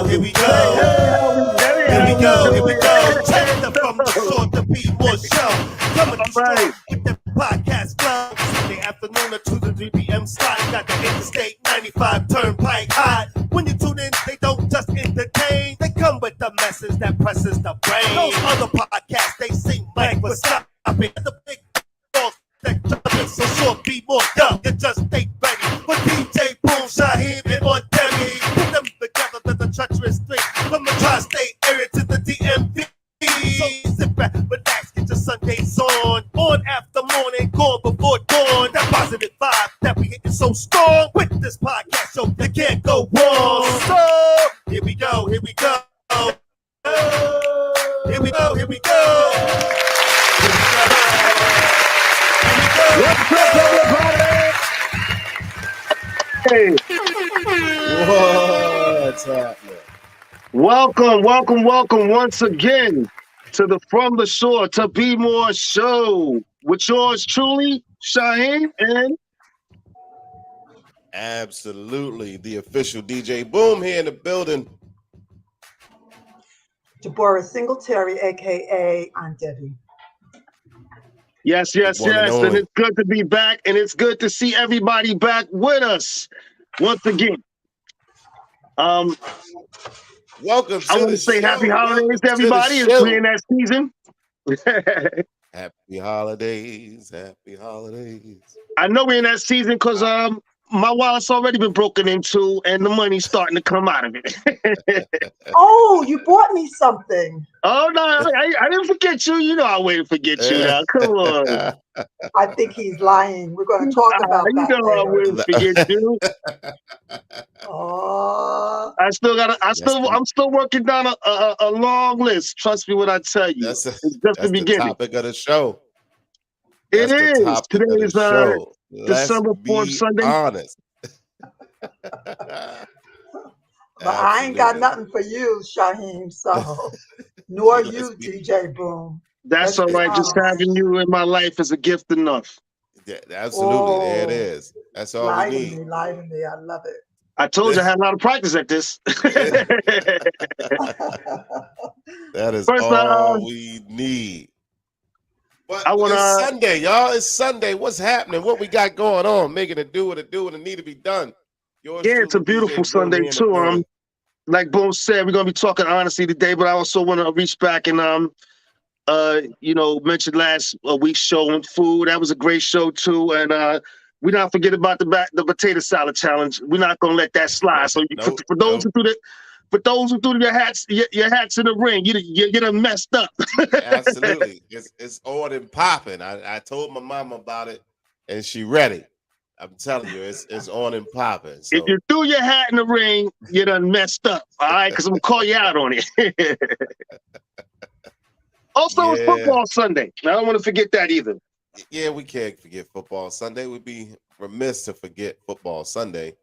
Here we go. Here we go. Here we go. Check the From the Shore to Be More show. Coming to strong with the podcast flow. Sunday afternoon at 2 to 3 p.m. slot. Got the Interstate 95 Turnpike hot. When you tune in, they don't just entertain. They come with the message that presses the brain. Those other podcasts, they sing like we're stopping. The big balls that jumping, so sure be more dumb. You just stay ready for DJ Boom, Shaheem, and more Demi. Put them together to the treacherous three. From the tri-state area to the DMV. So sit back, relax, get your Sundays on. On after morning, gone before dawn. That positive vibe that we hitting so strong. With this podcast show, you can't go wrong. So, here we go, here we go. Here we go, here we go. What's up, everybody? Hey. What's happening? Welcome once again to the From the Shore to Be More show with yours truly, Shaheem, and Absolutely, the official DJ Boom here in the building. Deborah Singletary, aka Aunt Debbie. yes, and it's good to be back, and it's good to see everybody back with us once again. Welcome to I want the to say show. happy holidays to Welcome everybody. the It's show. in that season. Happy holidays, happy holidays. I know we're in that season because my wallet's already been broken into, and the money's starting to come out of it. Oh, you bought me something. Oh no, I didn't forget you. You know I wouldn't forget you now. Come on. I think he's lying. We're going to talk about You that know I later. wouldn't forget you. Oh, I'm still working down a long list. Trust me when I tell you. That's It's just the the beginning. topic of the show. It That's the is. topic Today of the is show. December 4th, Sunday. Honest. but I ain't got Absolutely. nothing for you, Shaheem. So, nor Let's you, be- DJ Boom. That's all right. Just having you in my life is a gift enough. Yeah, absolutely, there it Oh, is. That's all lie we to need. me, lie to me. I love it. I told you I had a lot of practice at this. That is First, all we need. But I wanna- it's Sunday, y'all. It's Sunday. What's happening? What we got going on? Making it do what it need to be done. Yours Yeah, it's a truly, beautiful DJ Boom, Sunday here in the too. building. Like Boom said, we're gonna be talking honesty today, but I also want to reach back and mention last week's show on food. That was a great show too, and we not forget about the potato salad challenge. We're not gonna let that slide. So Nope, for those who threw your hats in the ring, you done messed up. Absolutely, it's on and popping. I told my mama about it, and she ready. I'm telling you, it's on and popping. So If you threw your hat in the ring, you done messed up. All right, because I'm gonna call you out on it. Also, it's Yeah. football Sunday. I don't want to forget that either. yeah, we can't forget football Sunday. We'd be remiss to forget football Sunday.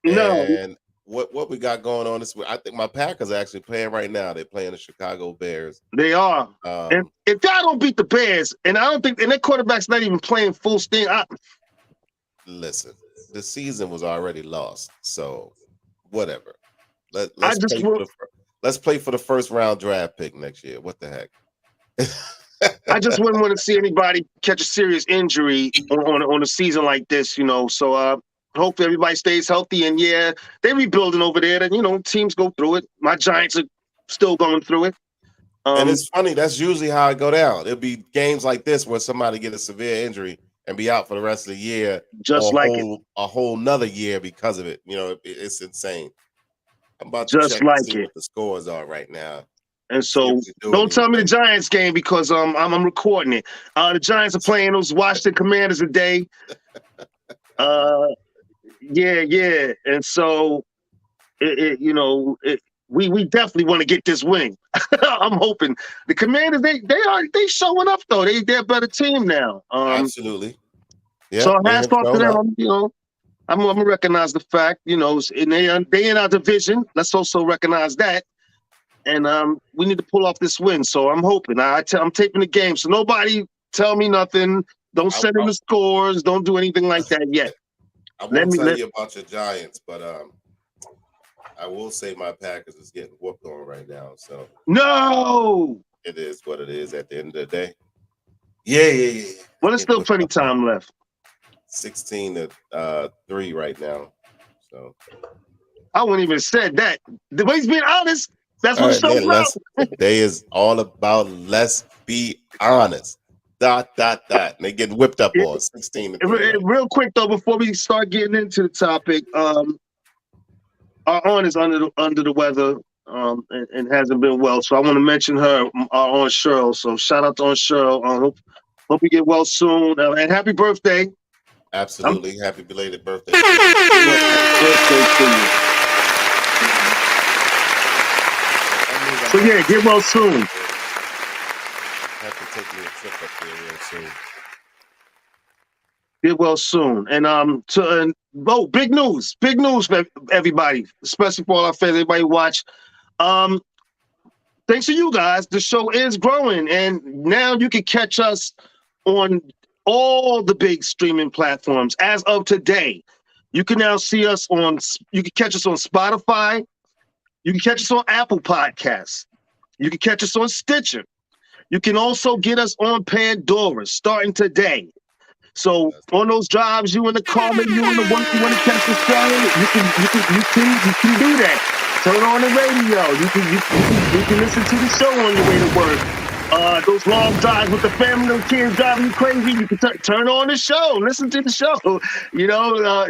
No, And what we got going on this week? I think my Packers are actually playing right now. They're playing the Chicago Bears. they are. And if y'all don't beat the Bears, and I don't think, and their quarterback's not even playing full steam. Listen, the season was already lost, so whatever. Let's just play will- for the let's play for the first round draft pick next year. What the heck? I just wouldn't want to see anybody catch a serious injury on a season like this, So hopefully everybody stays healthy. And yeah, they're rebuilding over there. And teams go through it. My Giants are still going through it. And it's funny. That's usually how it go down. It'll be games like this where somebody get a severe injury and be out for the rest of the year, Just or like a whole nother year because of it. It's insane. I'm about to Just check like to see it. what the scores are right now. And so See if we do don't tell me the anything. Giants game because I'm recording it. The Giants are playing those Washington Commanders today. Yeah. And so we definitely want to get this win. I'm hoping the Commanders they showing up though. They're a better team now. Absolutely. Yeah. So they hats have off to shown them. up. I'm gonna recognize the fact, and they in our division. Let's also recognize that. And we need to pull off this win. So I'm hoping. I'm taping the game. So nobody tell me nothing. Don't send in the scores. Don't do anything like that yet. I Let won't me- tell let- you about your Giants, but I will say my Packers is getting whooped on right now, so No. it is what it is at the end of the day. Yeah. Well, there's still plenty time left. 16-3 right now. So I wouldn't even said that. The way he's being honest, that's all what right, show's man, about. today is all about let's be honest. ... And they getting whipped up on 16-3. Real quick though, before we start getting into the topic, our aunt is under the weather, and hasn't been well. So I want to mention her, our Aunt Cheryl. So shout out to Aunt Cheryl. Hope you get well soon, and happy birthday. Absolutely, happy belated birthday. Birthday to you. So yeah, get well soon. Have to take me a trip up there real soon. Get well soon. And big news for everybody, especially for all our fans, everybody watch. Thanks to you guys, the show is growing, and now you can catch us on all the big streaming platforms. As of today, you can now see us you can catch us on Spotify, you can catch us on Apple Podcasts, you can catch us on Stitcher. You can also get us on Pandora starting today. So on those drives, you in the car, maybe you in the work, you want to catch the show, you can do that. Turn on the radio. You can listen to the show on your way to work. Those long drives with the family, those kids driving you crazy, you can turn on the show, listen to the show.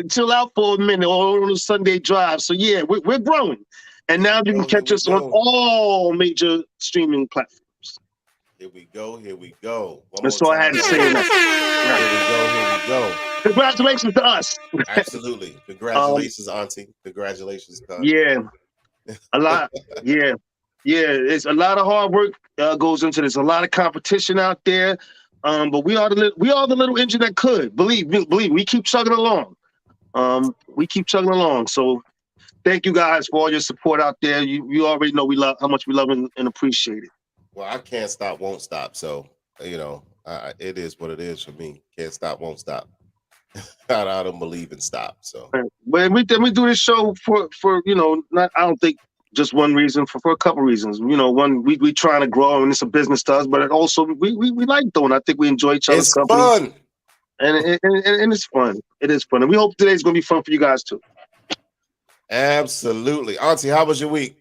Chill out for a minute or on a Sunday drive. So yeah, we're growing, and now you can catch us on all major streaming platforms. Here we go. That's all I had to say. Here we go. Congratulations to us. Absolutely. Congratulations, Auntie. Congratulations, cuz. Yeah. A lot. Yeah. It's a lot of hard work goes into this. A lot of competition out there. But we are the little engine that could. Believe me, we keep chugging along. So thank you guys for all your support out there. You already know how much we love and appreciate it. Well, I can't stop, won't stop. So, it is what it is for me. Can't stop, won't stop. I don't believe in stop. So, but we do this show for not, I don't think just one reason, for a couple reasons. One, we trying to grow and it's a business to us, but it also we like doing. I think we enjoy each other's company. It's fun. And it's fun. It is fun, and we hope today's gonna be fun for you guys too. Absolutely, Auntie. How was your week?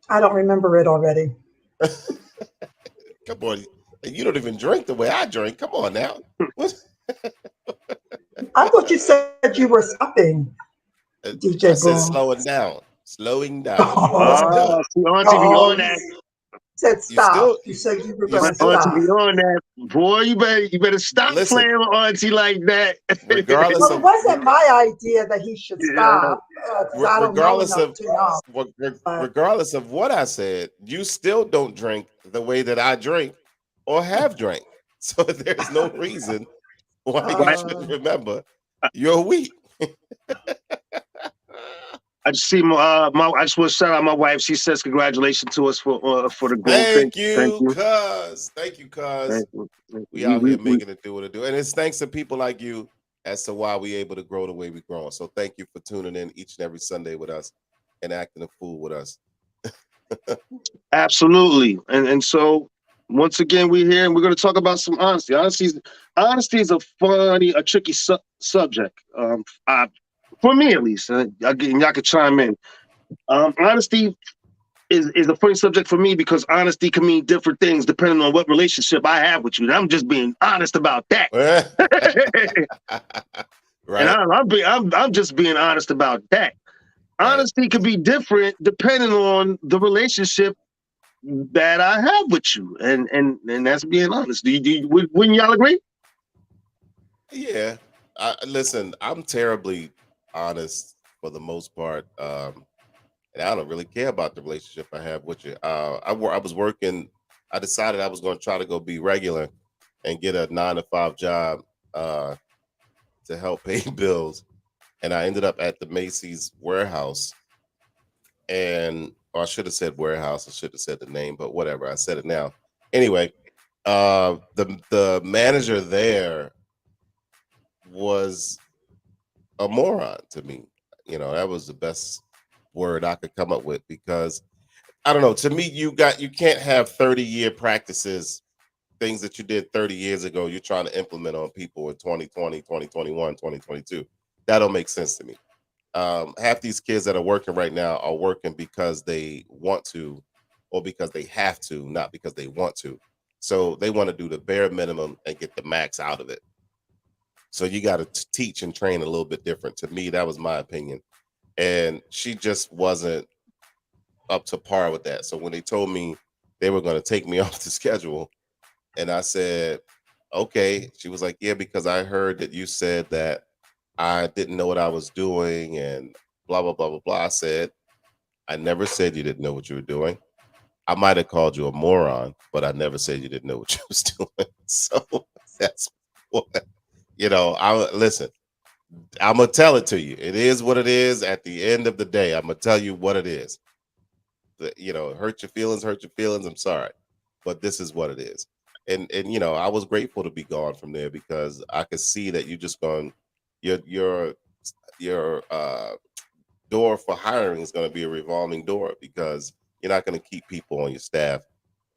I don't remember it already. Come on, you don't even drink the way I drink. Come on now. I thought you said you were stopping, DJ I said Boom. slowing down. See, Auntie be on that. Said stop. You said you were going to stop. Auntie be on that. Boy, you better stop playing with Auntie like that. Regardless Well, it wasn't my idea that he should stop. Regardless of what I said, you still don't drink the way that I drink or have drank. So there's no reason why you should remember your week. I just see I just want to shout out my wife. She says congratulations to us for the goal. Thank you, cuz. We out here making it do what it do, and it's thanks to people like you as to why we able to grow the way we're growing. So thank you for tuning in each and every Sunday with us and acting a fool with us. Absolutely, and so once again we're here and we're going to talk about some honesty. Honesty is a tricky subject. For me, at least, y'all can chime in. Honesty is a funny subject for me because honesty can mean different things depending on what relationship I have with you. And I'm just being honest about that. Right. And I'm just being honest about that. Honesty can be different depending on the relationship that I have with you, and that's being honest. Wouldn't y'all agree? Yeah. Listen, I'm terribly honest for the most part, and I don't really care about the relationship I have with you. I was working. I decided I was going to try to go be regular and get a 9-to-5 job to help pay bills, and I ended up at the Macy's warehouse. Or I should have said warehouse. I should have said the name, but whatever. I said it now. Anyway, the manager there was a moron to me. You know, that was the best word I could come up with, because I don't know. To me, you can't have 30-year practices, things that you did 30 years ago, you're trying to implement on people in 2020, 2021, 2022. That don't make sense to me. Half these kids that are working right now are working because they want to, or because they have to, not because they want to. So they want to do the bare minimum and get the max out of it. So you got to teach and train a little bit different. To me, that was my opinion. And she just wasn't up to par with that. So when they told me they were going to take me off the schedule, and I said, okay, she was like, yeah, because I heard that you said that I didn't know what I was doing and blah, blah, blah, blah, blah. I said, I never said you didn't know what you were doing. I might have called you a moron, but I never said you didn't know what you was doing. So that's what, listen, I'm going to tell it to you. It is what it is. At the end of the day, I'm going to tell you what it is. Hurt your feelings. I'm sorry, but this is what it is. And I was grateful to be gone from there, because I could see that you just gone, your door for hiring is going to be a revolving door, because you're not going to keep people on your staff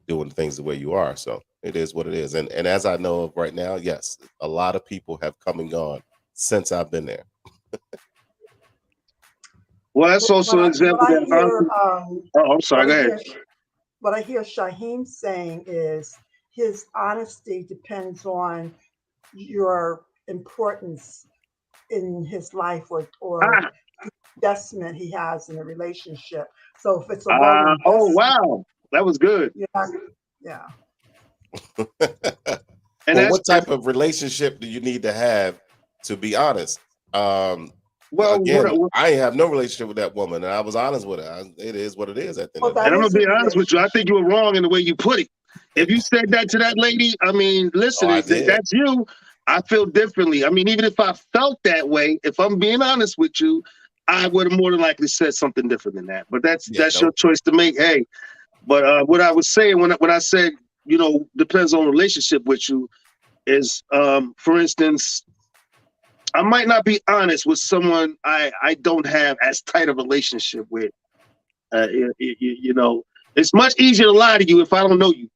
doing things the way you are. So it is what it is. And as I know of right now, yes, a lot of people have come and gone since I've been there. Well, that's also an example What I that. hear, I'm sorry. Go ahead. what I hear Shaheem saying is his honesty depends on your importance in his life or Ah, investment he has in a relationship. So if it's a low investment, oh wow, that was good. you're not, yeah. And Well, what type of relationship do you need to have to be honest? well, Again, I have no relationship with that woman, and I was honest with her. It is what it is at the end of the day. and I'm gonna be honest with you. I think you were wrong in the way you put it. If you said that to that lady, I mean, listen, I if did. that's you. I feel differently. I mean, even if I felt that way, if I'm being honest with you, I would have more than likely said something different than that. But that's your choice to make. Hey, but what I was saying when I said, depends on relationship with you, is for instance, I might not be honest with someone I don't have as tight a relationship with. It's much easier to lie to you if I don't know you.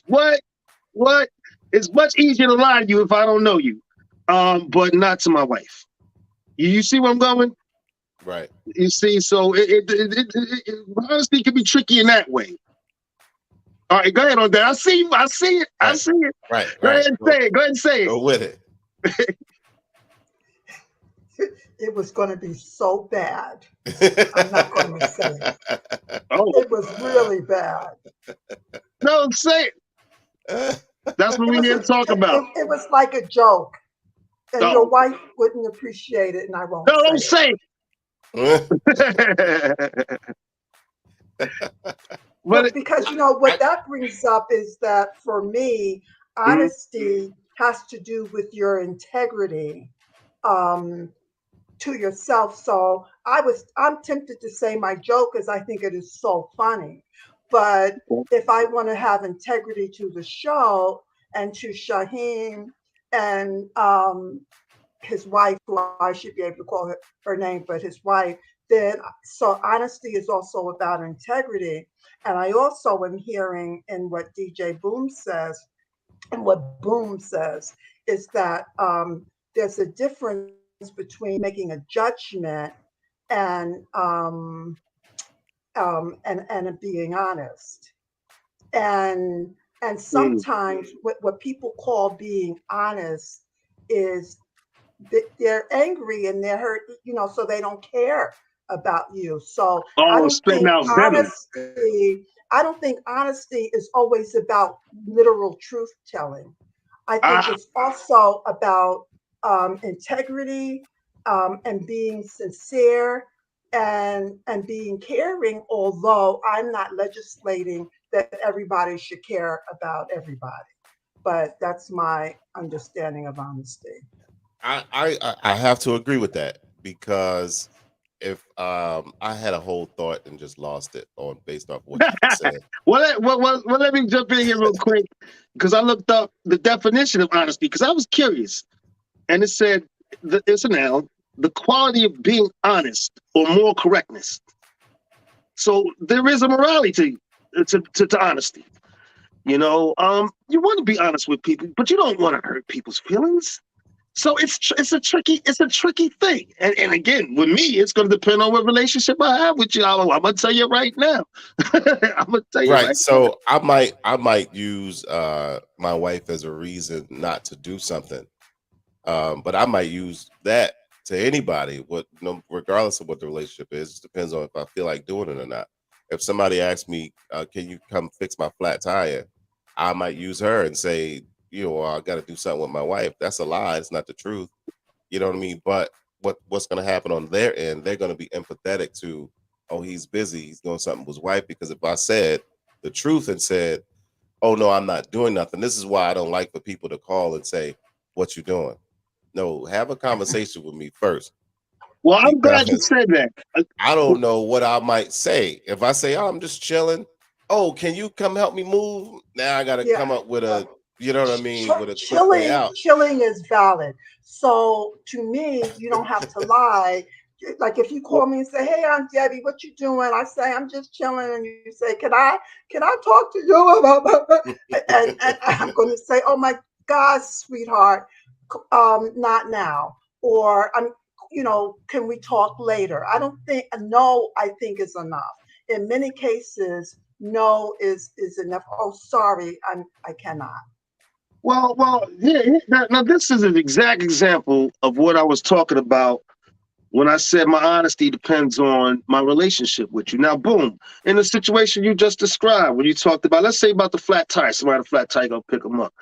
Right. What? It's much easier to lie to you if I don't know you, but not to my wife. You see where I'm going? Right. You see, so honesty can be tricky in that way. All right, go ahead on that. I see it. Right. I see it. Right. Go ahead and say it. Go ahead and say it. Go with it. It was going to be so bad. I'm not going to say it. Oh, It was really bad. no, say it. That's what we need to talk about. It was like a joke, and No. your wife wouldn't appreciate it, and I won't. No, don't say it. But because what that brings up is that for me, honesty has to do with your integrity to yourself. So I'm tempted to say my joke because I think it is so funny. But if I want to have integrity to the show and to Shaheem and his wife, who I should be able to call her name, but his wife, then so honesty is also about integrity. And I also am hearing in what DJ Boom says, and what Boom says is that there's a difference between making a judgment and being honest. And sometimes what people call being honest is they're angry and they're hurt, so they don't care about you. So I don't think honesty is always about literal truth telling. I think it's also about integrity and being sincere and being caring, although I'm not legislating that everybody should care about everybody. But that's my understanding of honesty. I have to agree with that, because if I had a whole thought and just lost it based off what you said. Well, let me jump in here real quick, because I looked up the definition of honesty because I was curious, and it said it's a noun, the quality of being honest or moral correctness. So there is a morality to honesty. You know, you want to be honest with people, but you don't want to hurt people's feelings. So it's a tricky thing. And again, with me, it's going to depend on what relationship I have with you. I'm gonna tell you right now. I'm gonna tell you Right. right. So I might use my wife as a reason not to do something. But I might use that to anybody, regardless of what the relationship is. It depends on if I feel like doing it or not. If somebody asks me, can you come fix my flat tire? I might use her and say, I got to do something with my wife. That's a lie. It's not the truth. You know what I mean? But what's going to happen on their end? They're going to be empathetic to, oh, he's busy. He's doing something with his wife. Because if I said the truth and said, oh, no, I'm not doing nothing. This is why I don't like for people to call and say, what you doing? No, have a conversation with me first. Well, I'm glad you said that. I don't know what I might say. If I say, oh, I'm just chilling. Oh, can you come help me move? Now I got to come up with a, you know what I mean? With a quick way out. Chilling is valid. So to me, you don't have to lie. Like if you call me and say, "Hey, Aunt Debbie, what you doing?" I say, "I'm just chilling," and you say, "Can I talk to you about?" and I'm going to say, "Oh my God, sweetheart, not now," or can we talk later? I don't think no. I think is enough. In many cases, no is enough. Oh, sorry, I cannot. Well, yeah. Now this is an exact example of what I was talking about when I said my honesty depends on my relationship with you. Now, boom, in the situation you just described, when you talked about, let's say about the flat tire, somebody had a flat tire, go pick them up.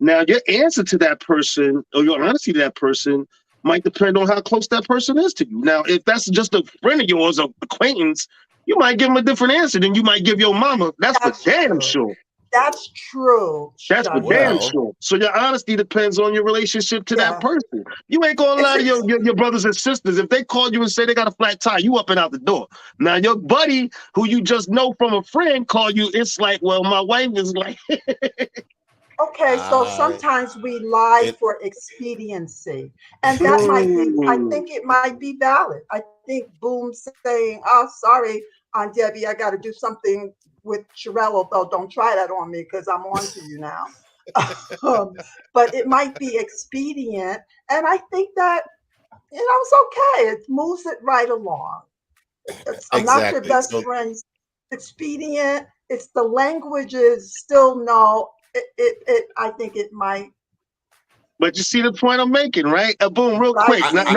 Now, your answer to that person or your honesty to that person might depend on how close that person is to you. Now, if that's just a friend of yours or acquaintance, you might give them a different answer than you might give your mama. That's for damn sure. That's true. That's for damn sure. So your honesty depends on your relationship to that person. You ain't gonna lie to your brothers and sisters. If they call you and say they got a flat tire, you up and out the door. Now your buddy, who you just know from a friend, call you. It's like, well, my wife is like. Okay, so sometimes we lie for expediency, and that might be. I think it might be valid. I think Boom saying, "Oh, sorry, Aunt Debbie, I got to do something with Sherelle, although don't try that on me because I'm on to you now." But it might be expedient, and I think that it's okay. It moves it right along. I'm not your best friend. Expedient. It's the language is still no. I think it might. But you see the point I'm making, right? Boom, real quick. Nothing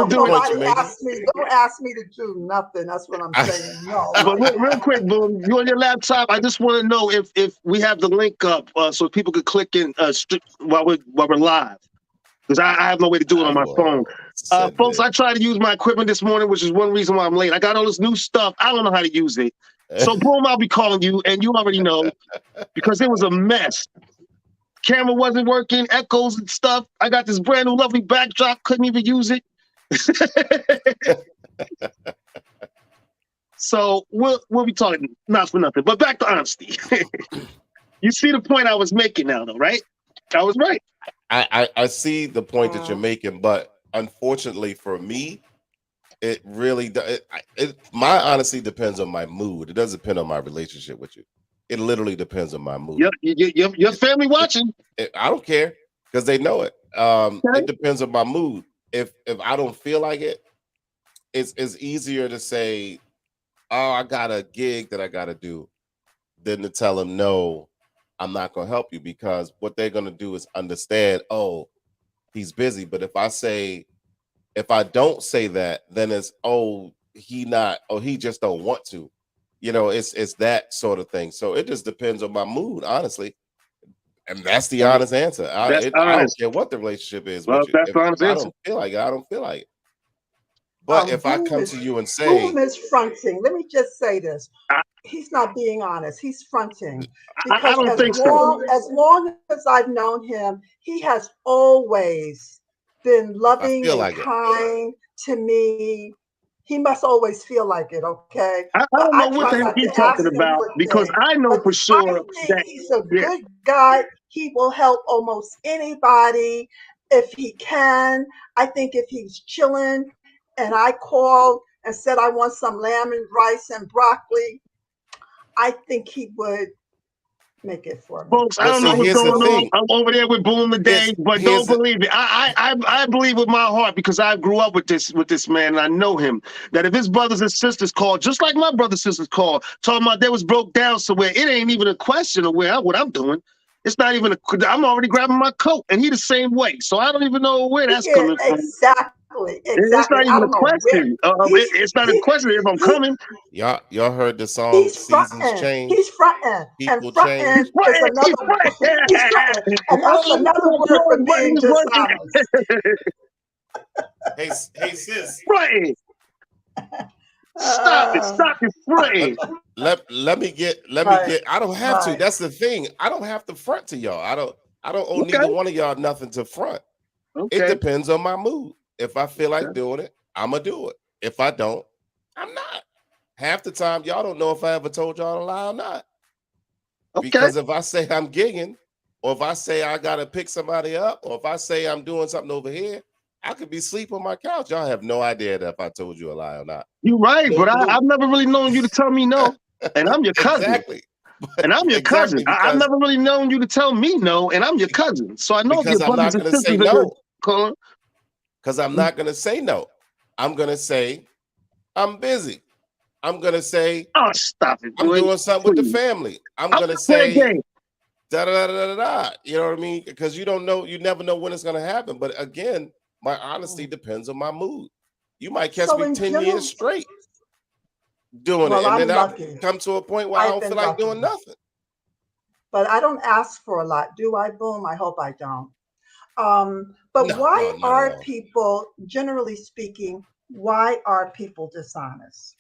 doing. Don't ask me to do nothing. That's what I'm saying. No. But real quick, Boom, you on your laptop. I just want to know if we have the link up so people could click in while we're live. Because I have no way to do it on my phone. Folks, I tried to use my equipment this morning, which is one reason why I'm late. I got all this new stuff. I don't know how to use it. So, Boom, I'll be calling you, and you already know, because it was a mess. Camera wasn't working, echoes and stuff. I got this brand new lovely backdrop, couldn't even use it. So we'll be talking not for nothing, but back to honesty. You see the point I was making now, though, right? I was right. I see the point that you're making, but unfortunately for me, it really my honesty depends on my mood. It doesn't depend on my relationship with you. It literally depends on my mood. Your family watching. I don't care because they know it. It depends on my mood. If I don't feel like it, it's easier to say, "Oh, I got a gig that I got to do," than to tell them, "No, I'm not going to help you," because what they're going to do is understand, "Oh, he's busy." But if I don't say that, then it's, "Oh, he just don't want to." It's that sort of thing. So it just depends on my mood, honestly. And that's the honest answer. I don't care what the relationship is with you. That's If the honest I answer. don't feel like it, I don't feel like it. But if I come to you and say, Boom is fronting. Let me just say this. He's not being honest. He's fronting. Because I don't think so. As long as I've known him, he has always been loving and kind to me. He must always feel like it, okay? I don't know what the heck he's talking about, because I know for sure that he's a good guy. He will help almost anybody. if he can. I think if he's chilling and I called and said I want some lamb and rice and broccoli, I think he would make it for me. Folks, I Well, don't know see, what's here's the going on. thing. I'm over there with Boom today, but Here's don't believe it. I believe with my heart, because I grew up with this man and I know him, that if his brothers and sisters call, just like my brothers and sisters call, talking about they was broke down somewhere, it ain't even a question of what I'm doing. It's not even I'm already grabbing my coat, and he the same way. So I don't even know where that's Yeah, coming from. exactly, It's exactly. not I even a don't know where question. It's not a question if I'm he coming. Y'all heard the song he's Seasons fronting. Change, He's fronting, and People fronting Change. He's is right. He's another. right. He's fronting, and that's another word for being dishonest. Hey, sis. Right. Stop it. Uh, Stop it. Right. Let me get right, I don't have to. right. That's the thing. I don't have to front to y'all. I don't owe Okay. neither one of y'all nothing to front. It Okay. depends on my mood. If I feel like doing it, I'ma do it. If I don't, I'm not. Half the time, y'all don't know if I ever told y'all a lie or not. Okay. Because if I say I'm gigging, or if I say I gotta pick somebody up, or if I say I'm doing something over here, I could be asleep on my couch. Y'all have no idea that if I told you a lie or not. You're right, No but clue. I've never really known you to tell me no. And I'm your cousin. Exactly. And I'm your cousin. Exactly, I've never really known you to tell me no, and I'm your cousin. So I know if your because I'm brothers not and gonna say sisters are no. calling. Because I'm not gonna say no. I'm gonna say I'm busy. I'm gonna say Oh, stop it, I'm boy. doing something with the Please. family. I'm I'll gonna play a say game. da da da da da da. You know what I mean? Because you don't know, you never know when it's gonna happen. But again, my honesty depends on my mood. You might catch So me in 10 general, years straight doing it, well, and I'm then I'll lucky. come to a point where I I've don't feel been like lucky, doing nothing. but I don't ask for a lot, do I? Boom. I hope I don't. But No, why no, not at are all. people, generally speaking, why are people dishonest?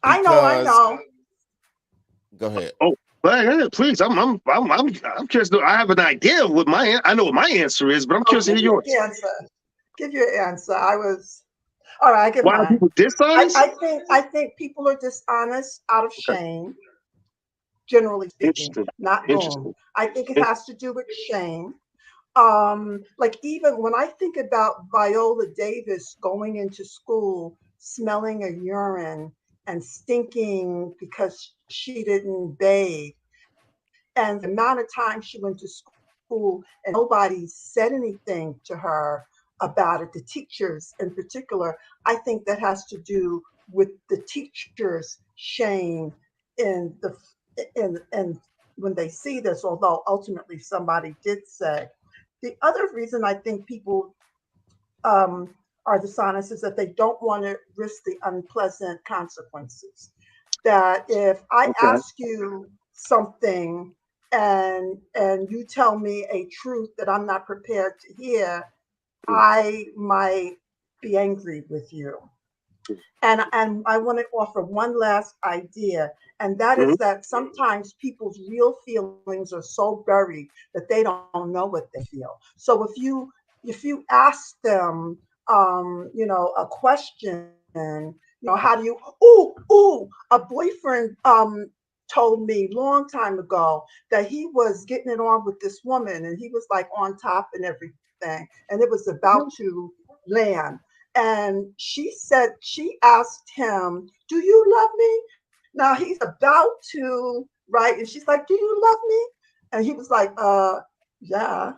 I Because know. go ahead. Oh, but please, I'm curious. I have an idea of what I know what my answer is, but I'm Oh, curious to give hear your yours. answer. Give your answer. All right, I give Why are mine. people dishonest? I think people are dishonest out of Okay. shame, generally speaking, Interesting. not boom. Interesting. I think it has to do with shame. Like even when I think about Viola Davis going into school, smelling a urine and stinking because she didn't bathe, and the amount of time she went to school and nobody said anything to her about it, the teachers in particular, I think that has to do with the teachers' shame in the in when they see this, although ultimately somebody did say. The other reason I think people are dishonest is that they don't want to risk the unpleasant consequences. That if I Okay. ask you something and you tell me a truth that I'm not prepared to hear, I might be angry with you. And I want to offer one last idea, and that Mhm. is that sometimes people's real feelings are so buried that they don't know what they feel. So if you ask them, a question, how do you? A boyfriend told me long time ago that he was getting it on with this woman, and he was like on top and everything, and it was about to land. And she asked him, "Do you love me?" Now he's about to, right? And she's like, "Do you love me?" And he was like, yeah.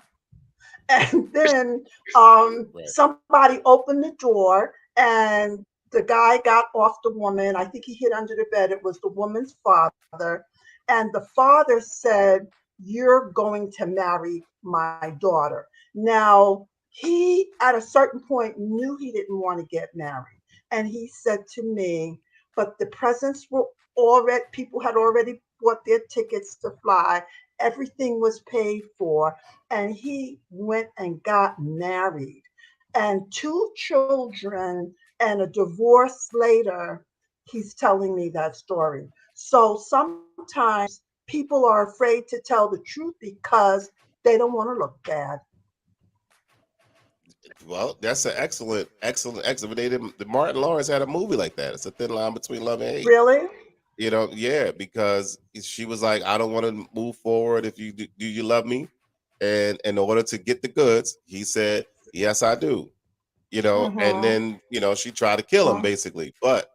And then Right. somebody opened the door and the guy got off the woman. I think he hid under the bed. It was the woman's father. And the father said, "You're going to marry my daughter." Now, he at a certain point knew he didn't want to get married. And he said to me, but the presents were already, people had already bought their tickets to fly. Everything was paid for, and he went and got married, and two children, and a divorce later. He's telling me that story. So sometimes people are afraid to tell the truth because they don't want to look bad. Well, that's an excellent. The Martin Lawrence had a movie like that. It's a thin line between love and hate. Really? Yeah, because she was like, I don't want to move forward if you do you love me? And in order to get the goods, he said, yes, I do. And then, she tried to kill him basically. But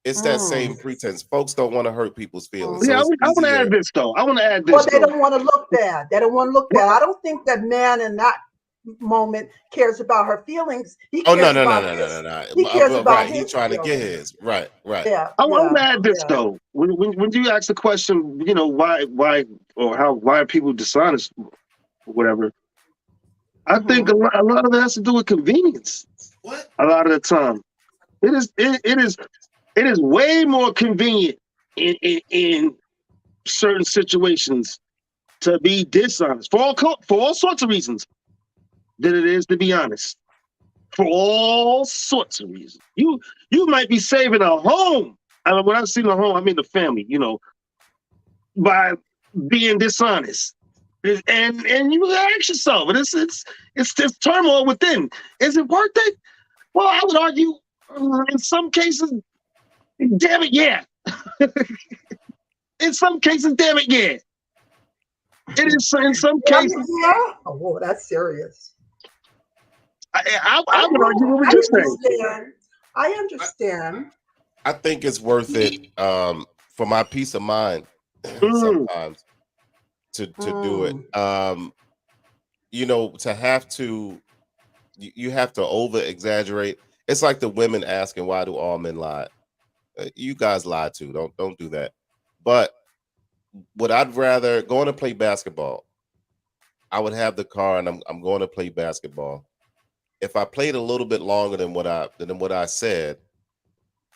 it's that same pretense. Folks don't want to hurt people's feelings. So Yeah, it's I want to easier. add this though. Well, they don't want to look bad. They don't want to look bad. I don't think that man in that moment cares about her feelings. He Oh, cares no. about his. He cares about Right. his He's trying to get feelings. his. Right. Yeah. I want to add this yeah. though. When you ask the question, why are people dishonest or whatever? I think a lot of it has to do with convenience. What? A lot of the time, it is way more convenient in certain situations to be dishonest for all sorts of reasons than it is to be honest. For all sorts of reasons, you might be saving a home. And when I say the home, I mean the family. By being dishonest. And you ask yourself, it's this turmoil within. Is it worth it? Well, I would argue, in some cases, damn it, yeah. In some cases, damn it, yeah. It is in some cases. Yeah. Oh, whoa, that's serious. I would argue what we just said. I understand. I think it's worth it for my peace of mind sometimes to do it. To have to, you have to over exaggerate. It's like the women asking, why do all men lie? You guys lie too. Don't do that. But what I'd rather going to play basketball, I would have the car and I'm going to play basketball. If I played a little bit longer than what I said,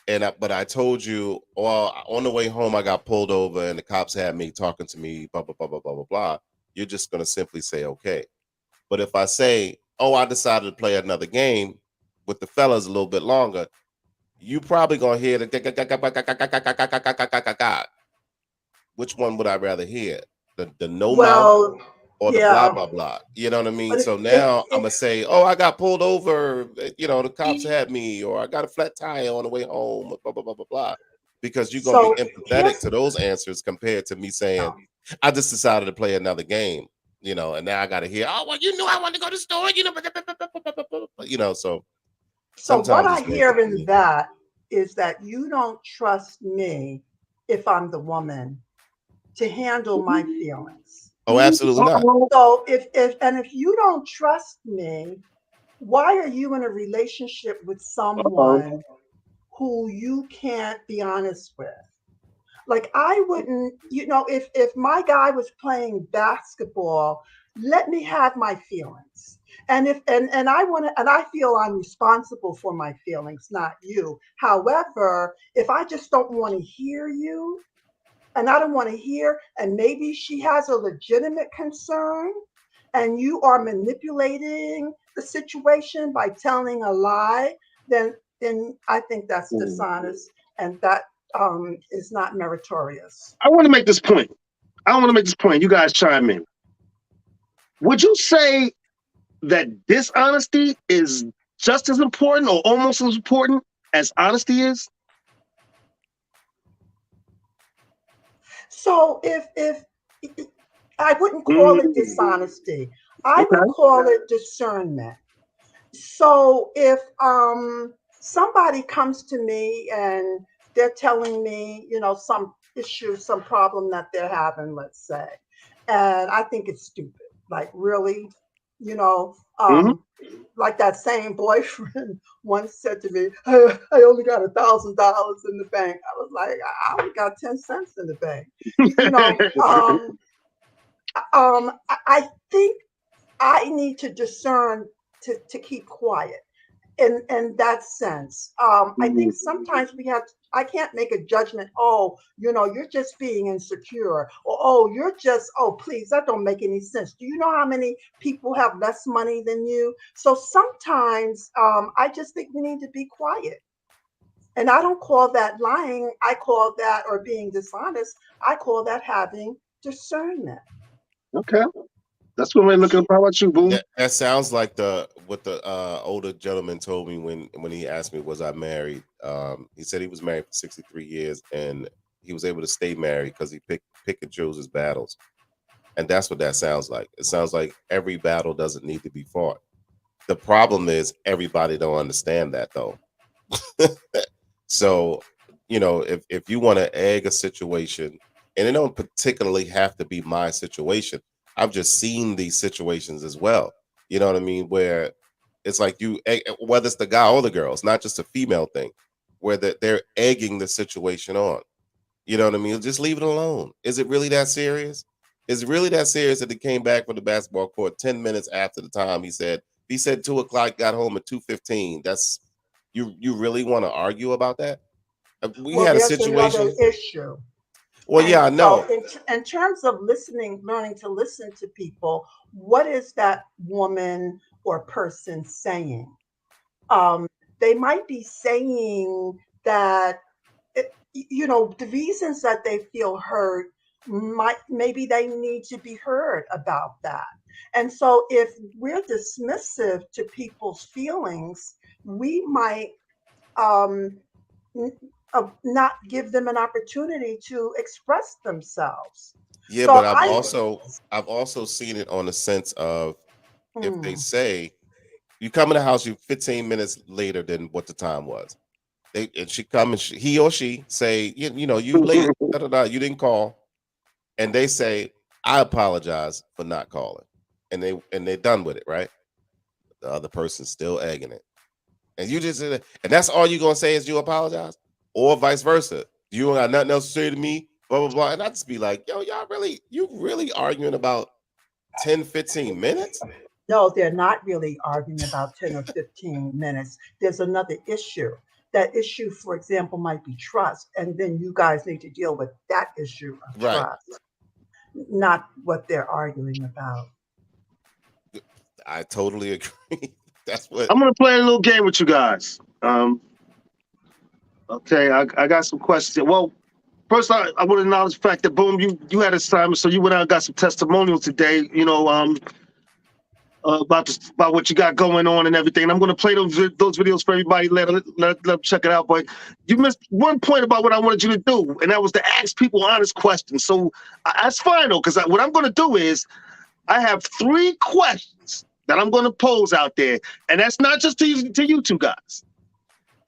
but I told you, well, on the way home I got pulled over and the cops had me talking to me, blah blah blah blah blah blah blah. You're just gonna simply say okay. But if I say, oh, I decided to play another game with the fellas a little bit longer, you probably gonna hear the. Which one would I rather hear? The no mouth or the blah blah blah? You know what I mean? So now I'm gonna say, oh, I got pulled over. The cops had me, or I got a flat tire on the way home. Blah blah blah blah blah. Because you're gonna be empathetic to those answers compared to me saying, I just decided to play another game. And now I got to hear, oh, well, you knew I wanted to go to the store. So. So what I hear in that is that you don't trust me if I'm the woman to handle my feelings. Oh, absolutely not. So if you don't trust me, why are you in a relationship with someone who you can't be honest with? Like I wouldn't, if my guy was playing basketball, let me have my feelings. And I feel I'm responsible for my feelings, not you. However, if I just don't want to hear you, and I don't want to hear, and maybe she has a legitimate concern, and you are manipulating the situation by telling a lie, then I think that's dishonest, and that is not meritorious. I want to make this point. You guys chime in. Would you say that dishonesty is just as important or almost as important as honesty is? So if I wouldn't call it dishonesty, I would call it discernment. So if somebody comes to me and they're telling me, some issue, some problem that they're having, let's say, and I think it's stupid, like really, like that same boyfriend once said to me, I only got $1,000 in the bank. I was like, I only got 10 cents in the bank. I think I need to discern to keep quiet in that sense. I think sometimes I can't make a judgment. Oh, you're just being insecure, or please, that don't make any sense. Do you know how many people have less money than you? So sometimes I just think we need to be quiet. And I don't call that lying. I call that, or being dishonest, I call that having discernment. Okay. That's what we're looking at. How about you, Boom? That sounds like what the older gentleman told me when he asked me, was I married? He said he was married for 63 years and he was able to stay married because he pick and chose his battles. And that's what that sounds like. It sounds like every battle doesn't need to be fought. The problem is everybody don't understand that though. So, if you want to egg a situation, and it don't particularly have to be my situation. I've just seen these situations as well. You know what I mean? Where it's like whether it's the guy or the girl, it's not just a female thing, where they're egging the situation on. You know what I mean? Just leave it alone. Is it really that serious? Is it really that serious that he came back from the basketball court 10 minutes after the time he said 2:00, got home at 2:15? That's you really want to argue about that? We Well, had a there's another situation. issue. Well, yeah, I And so, know. in terms of learning to listen to people, what is that woman or person saying? They might be saying that, the reasons that they feel hurt maybe they need to be heard about that. And so, if we're dismissive to people's feelings, we might um, not give them an opportunity to express themselves. Yeah, So but I, I've also seen it on the sense of if they mm, say you come in the house, you 15 minutes later than what the time was. And she come and he or she say, you late, da, da, da, you didn't call, and they say, I apologize for not calling, and they're done with it, right? The other person's still egging it, and you just and that's all you're gonna say is you apologize, or vice versa. You don't got nothing else to say to me, blah blah blah, and I just be like, yo, you really arguing about 10, 15 minutes? no, they're not really arguing about 10 or 15 minutes. There's another issue. That issue, for example, might be trust. And then you guys need to deal with that issue of Right. trust, not what they're arguing about. I totally agree. That's what. I'm gonna play a little game with you guys. Okay, I got some questions. Well, first I want to acknowledge the fact that Boom, you had assignment, so you went out and got some testimonials today. About what you got going on and everything. And I'm gonna play those videos for everybody. Let them check it out. But you missed one point about what I wanted you to do, and that was to ask people honest questions. So that's fine though, because what I'm gonna do is I have 3 questions that I'm gonna pose out there, and that's not just to you two guys.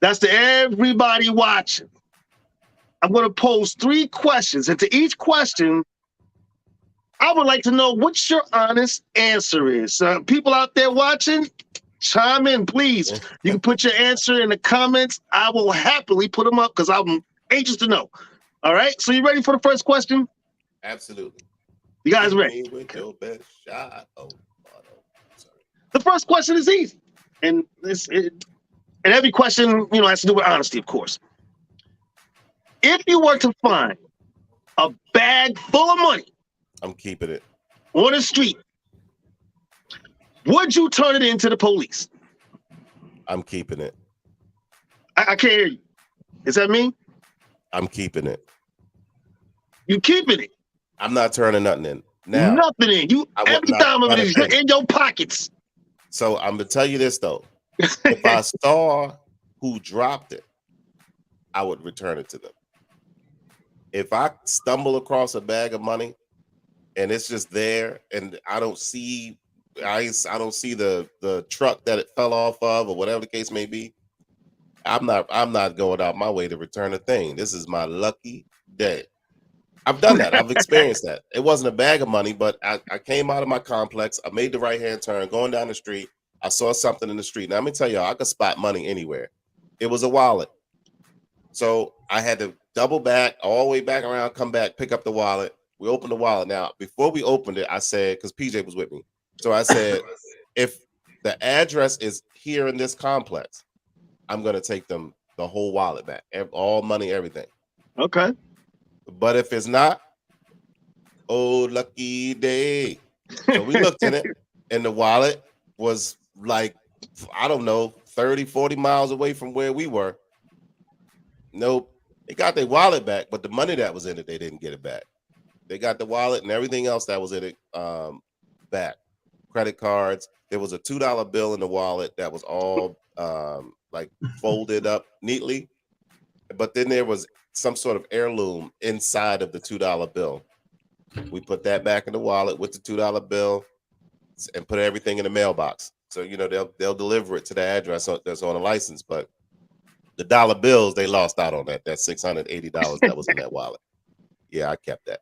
That's to everybody watching. I'm going to pose 3 questions, and to each question, I would like to know what your honest answer is. People out there watching, chime in, please. You can put your answer in the comments. I will happily put them up because I'm anxious to know. All right, so you ready for the first question? Absolutely. You guys ready? With your best shot. Oh, sorry. The first question is easy, and every question has to do with honesty, of course. If you were to find a bag full of money, I'm keeping it on the street, would you turn it into the police? I'm keeping it. I can't hear you. Is that me? I'm keeping it. You keeping it? I'm not turning nothing in. Now, nothing in. You every time of it is in your pockets. So I'm gonna tell you this though. If I saw who dropped it, I would return it to them. If I stumble across a bag of money and it's just there and I don't see the truck that it fell off of or whatever the case may be, I'm not going out my way to return a thing. This is my lucky day. I've done that. I've experienced that. It wasn't a bag of money, but I came out of my complex. I made the right-hand turn, going down the street. I saw something in the street. Now, let me tell y'all, I could spot money anywhere. It was a wallet. So I had to double back, all the way back around, come back, pick up the wallet. We opened the wallet. Now, before we opened it, I said, because PJ was with me. So I said, if the address is here in this complex, I'm going to take them the whole wallet back, all money, everything. Okay. But if it's not, oh, lucky day. So we looked in it, and the wallet was like, I don't know, 30, 40 miles away from where we were. Nope. They got their wallet back, but the money that was in it, they didn't get it back. They got the wallet and everything else that was in it back. Credit cards. There was a $2 bill in the wallet that was all like folded up neatly. But then there was some sort of heirloom inside of the $2 bill. We put that back in the wallet with the $2 bill and put everything in the mailbox. So they'll deliver it to the address that's on the license. But the dollar bills, they lost out on that $680 that was in that wallet. Yeah, I kept that.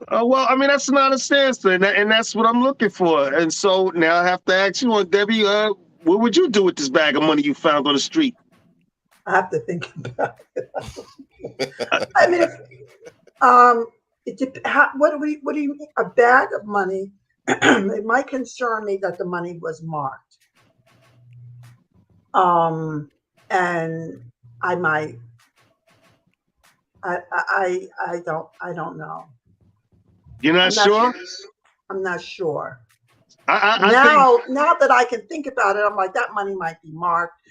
Well, I mean, that's an honest answer, and that's what I'm looking for. And so now I have to ask you, Debbie, what would you do with this bag of money you found on the street? I have to think about it. I mean, what do you mean? A bag of money? It might concern me that the money was marked, and I might. I don't know. You're not sure? I'm not sure. I think... now that I can think about it, I'm like, that money might be marked,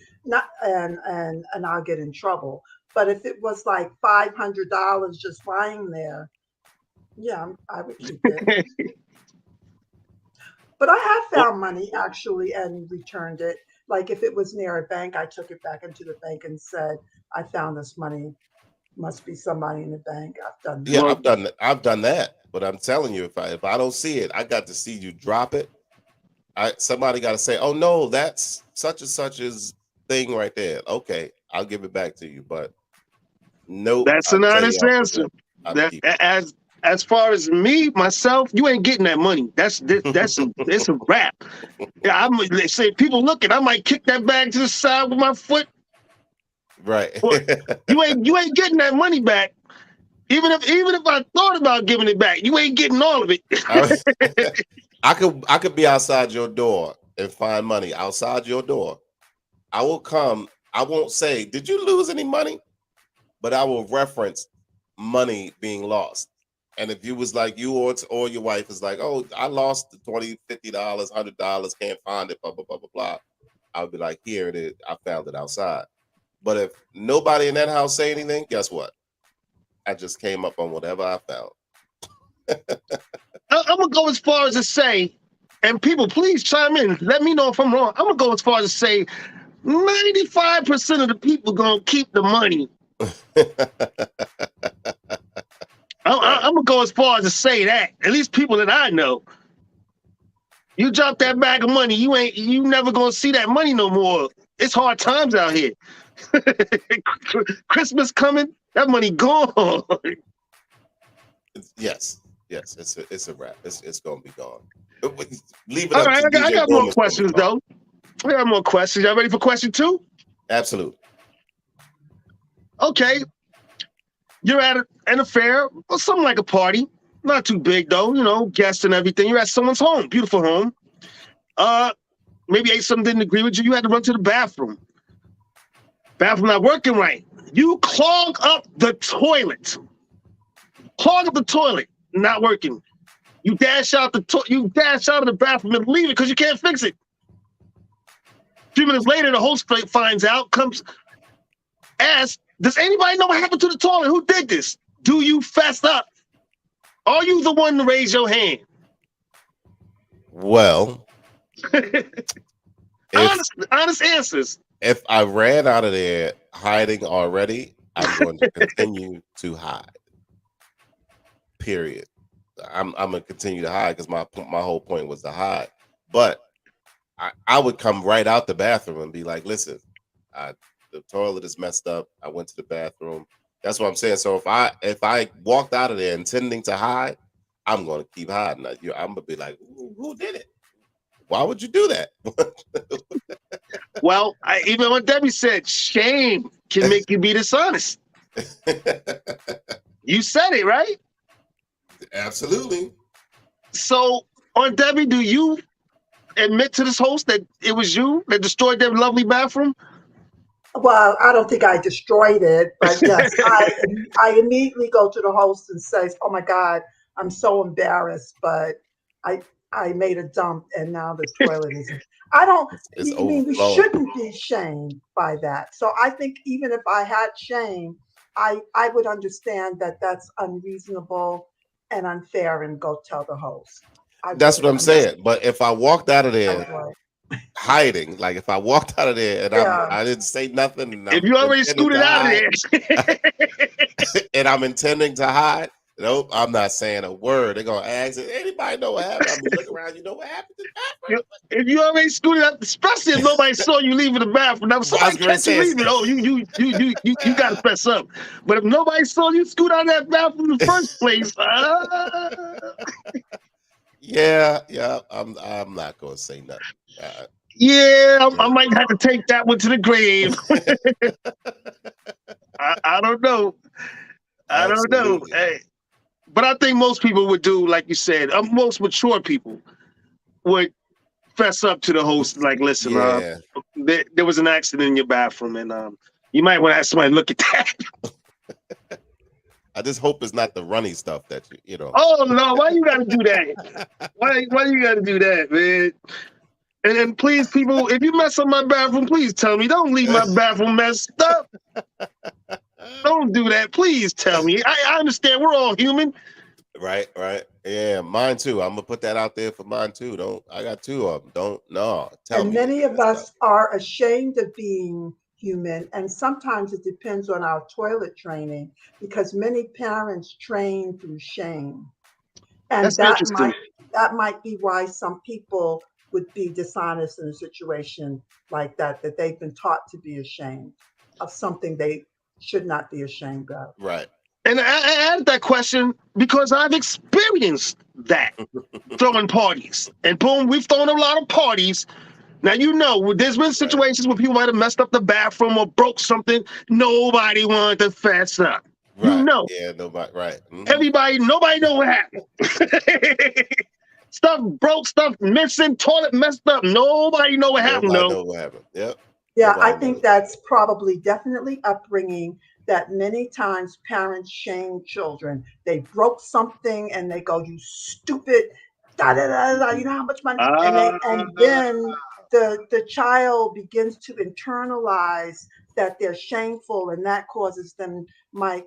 and I'll get in trouble. But if it was like $500 just lying there, yeah, I would keep it. But I have found money actually and returned it. Like if it was near a bank, I took it back into the bank and said, I found this money. Must be somebody in the bank. I've done that. Yeah, I've done that. But I'm telling you, if I don't see it, I got to see you drop it. Somebody got to say, oh no, that's such and such's thing right there. Okay, I'll give it back to you. But no, that's an honest answer. As far as me, myself, you ain't getting that money. That's it's a wrap. Yeah, say people looking, I might kick that bag to the side with my foot. Right. you ain't getting that money back. Even if I thought about giving it back, you ain't getting all of it. I could be outside your door and find money outside your door. I will come. I won't say, did you lose any money? But I will reference money being lost. And if you was like you or your wife is like, oh, I lost the $20, $50, $100, can't find it, blah, blah, blah, blah, blah. I would be like, here it is. I found it outside. But if nobody in that house say anything, guess what? I just came up on whatever I found. I'm going to go as far as to say, and people, please chime in. Let me know if I'm wrong. I'm going to go as far as to say 95% of the people going to keep the money. I'm going to go as far as to say that. At least people that I know. You drop that bag of money, you never going to see that money no more. It's hard times out here. Christmas coming, that money gone. Yes, it's a wrap. It's gonna be gone. Leave it all up right, to I got more questions though. I got more questions. Y'all ready for question 2? Absolutely. Okay, you're at an affair or something like a party, not too big though. Guests and everything. You're at someone's home, beautiful home. Maybe ate something didn't agree with you. You had to run to the bathroom. Bathroom not working right. You clog up the toilet. Not working. You dash out of the bathroom and leave it because you can't fix it. A few minutes later, the host finds out, asks, does anybody know what happened to the toilet? Who did this? Do you fess up? Are you the one to raise your hand? Well, honest answers. If I ran out of there hiding already, I'm going to continue to hide. Period. I'm gonna continue to hide because my whole point was to hide. But I would come right out the bathroom and be like, listen, the toilet is messed up. I went to the bathroom. That's what I'm saying. So if I walked out of there intending to hide, I'm gonna keep hiding. I'm gonna be like, who did it? Why would you do that? Well, even what Debbie said, shame can make you be dishonest. You said it, right? Absolutely. So, on Debbie, do you admit to this host that it was you that destroyed their lovely bathroom? Well, I don't think I destroyed it, but yes, I immediately go to the host and says, "Oh my God, I'm so embarrassed, but I made a dump and now the toilet is." I don't. I mean, we shouldn't be shamed by that. So I think even if I had shame, I would understand that that's unreasonable and unfair and go tell the host. That's what I'm saying. But if I walked out of there hiding, like if I walked out of there and I didn't say nothing, and if you already scooted out of there and I'm intending to hide, Nope, I'm not saying a word. They're gonna ask if anybody know what happened. I mean, look around, you know what happened to the If you already scooted up, especially if nobody saw you leaving the bathroom. Now, if somebody gonna catch you say leaving, oh, you got to fess up. But if nobody saw you scoot out of that bathroom in the first place, yeah, I'm not gonna say nothing. I might have to take that one to the grave. I don't know. I don't know. Absolutely. Hey, but I think most people would do, like you said, most mature people would fess up to the host. Like, listen, Yeah. there was an accident in your bathroom, and you might want to have somebody look at that. I just hope it's not the runny stuff that you know. Oh no! Why you got to do that? Why you got to do that, man? And please, people, if you mess up my bathroom, please tell me. Don't leave my bathroom messed up. Don't do that. Please tell me. I understand we're all human. Right. Yeah, mine too. I'm gonna put that out there for mine too. I got two of them. Tell And me. many of us are ashamed of being human, and sometimes it depends on our toilet training, because many parents train through shame, and That's interesting. that might be why some people would be dishonest in a situation like that they've been taught to be ashamed of something they should not be ashamed of. Right. And I added that question because I've experienced that throwing parties. And boom, we've thrown a lot of parties. Now, there's been situations where people might have messed up the bathroom or broke something. Nobody wanted to fess up. Right. Yeah, nobody. Right. Mm-hmm. Nobody know what happened. Stuff broke, stuff missing, toilet messed up. Nobody know what happened, though. Know what happened. Yep. Yeah, I think that's probably definitely upbringing, that many times parents shame children. They broke something and they go, "You stupid, da da da da." You know how much money, and then the child begins to internalize that they're shameful, and that might